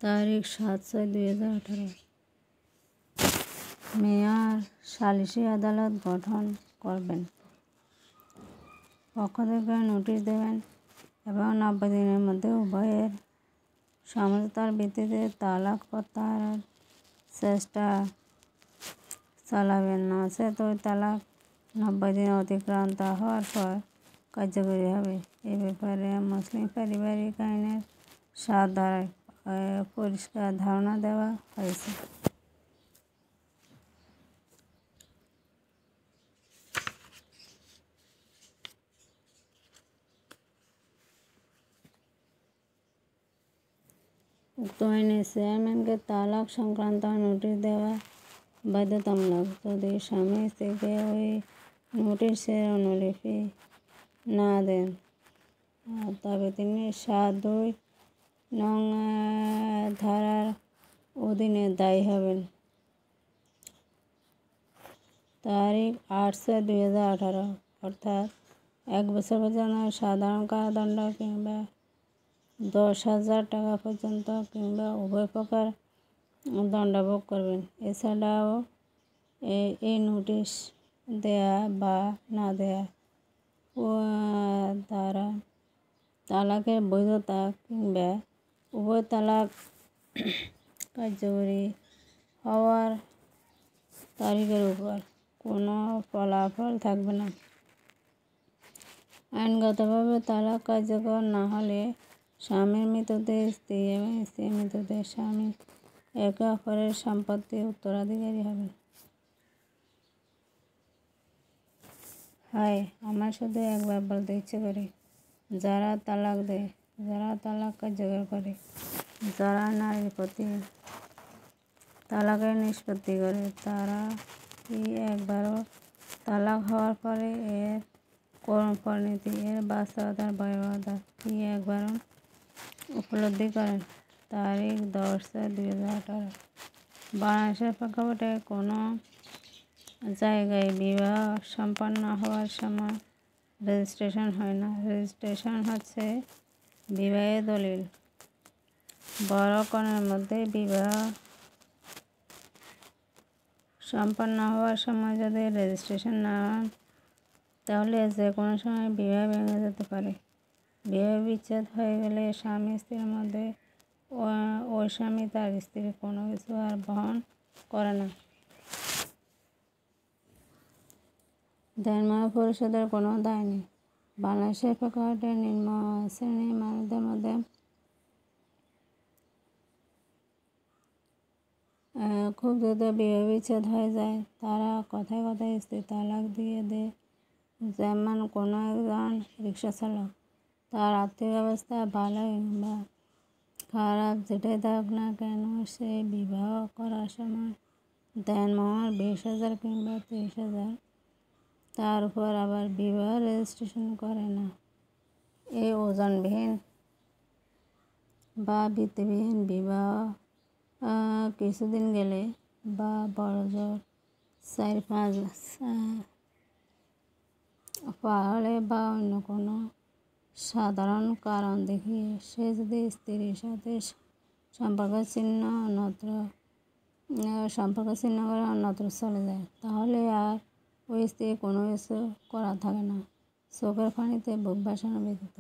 তারিখ ৭/৬/২০১৮। মেয়র সালিসি আদালত গঠন করবেন, পক্ষ থেকে নোটিশ দেবেন এবং ৯০ দিনের মধ্যে উভয়ের সমঝোতার ভিত্তিতে তালাক প্রত্যাহারের চেষ্টা চালাবেন। নচেত ওই তালাক ৯০ দিন অতিক্রান্ত হওয়ার পর কার্যকরী হবে। এ ব্যাপারে মুসলিম পারিবারিক আইনের ৭ ধারায় পরিষ্কার ধারণা দেওয়া হয়েছে। উক্ত আইনে চেয়ারম্যানকে তালাক সংক্রান্ত নোটিশ দেওয়া বাধ্যতামূলক। যদি স্বামী স্ত্রীকে ওই নোটিশের অনুলিপি না দেন, তবে তিনি ৭(২) নং ধারার অধীনে দায়ী হবেন। তারিখ ৮/৬/২০১৮, অর্থাৎ ১ বছর পর্যন্ত সাধারণ কারাদণ্ড কিংবা ১০,০০০ টাকা পর্যন্ত কিংবা উভয় প্রকার দণ্ডভোগ করবেন। এছাড়াও এই নোটিশ দেয়া বা না দেয়া দ্বারা তালাকের বৈধতা কিংবা উভয় তালাক কার্যকরী হওয়ার তারিখের উপর কোনো ফলাফল থাকবে না। আইনগতভাবে তালাক কার্যকর না হলে স্বামীর মৃত্যুতে স্ত্রী এবং স্ত্রীর মৃত্যুতে স্বামী একে অপরের সম্পত্তির উত্তরাধিকারী হবেন। হায়, আমার শুধু একবার বলতে ইচ্ছে করে, যারা তালাক দেয়, যারা তালাক কার্যকর করে, যারা নারীর প্রতি তালাকের নিষ্পত্তি করে, তারা কি একবারও তালাক হওয়ার পরে এর করুণ পরিণতি, এর বাস্তবতার ভয়াবহতা কি একবারও উপলব্ধি করেন? তারিখ ১০/৬/২০১৮। বাংলাদেশের প্রেক্ষাপটে কোনো জায়গায় বিবাহ সম্পন্ন হওয়ার সময় রেজিস্ট্রেশন হয় না। রেজিস্ট্রেশন হচ্ছে বিবাহের দলিল। বর ও কনের মধ্যে বিবাহ সম্পন্ন হওয়ার সময় যদি রেজিস্ট্রেশন না হয়, তাহলে যে কোনো সময় বিবাহ ভেঙে যেতে পারে। বিবাহ বিচ্ছেদ হয়ে গেলে স্বামী স্ত্রীর মধ্যে ওই স্বামী তার স্ত্রীর কোনো কিছু আর বহন করে না। দেনমোহর পরিশোধের কোনো দায় নেই। বাংলাদেশের প্রেক্ষাপটে নিম্ন শ্রেণীর মানুষদের মধ্যে খুব দ্রুত বিবাহ বিচ্ছেদ হয়ে যায়। তারা কথায় কথায় স্ত্রী তালাক দিয়ে দেয়। যেমন কোনো একজন রিক্সা চালক, তার আর্থিক অবস্থা ভালোই বা খারাপ যেটাই থাক না কেন, সে বিবাহ করার সময় দেনমোহর ২০,০০০ কিংবা ৩০,০০০, তার উপর আবার বিবাহ রেজিস্ট্রেশন করে না। এই ওজনবিহীন বা ভিত্তিবিহীন বিবাহ কিছুদিন গেলে বা বড়জোর ৪-৫ পার হলে বা অন্য কোনো সাধারণ কারণ দেখিয়ে সে যদি স্ত্রীর সাথে সম্পর্ক ছিন্ন করে অন্যত্র চলে যায়, তাহলে আর ওই স্ত্রী কোনো কিছু করা থাকে না, চোখের পানিতে বুক ভাসানো ব্যতীত।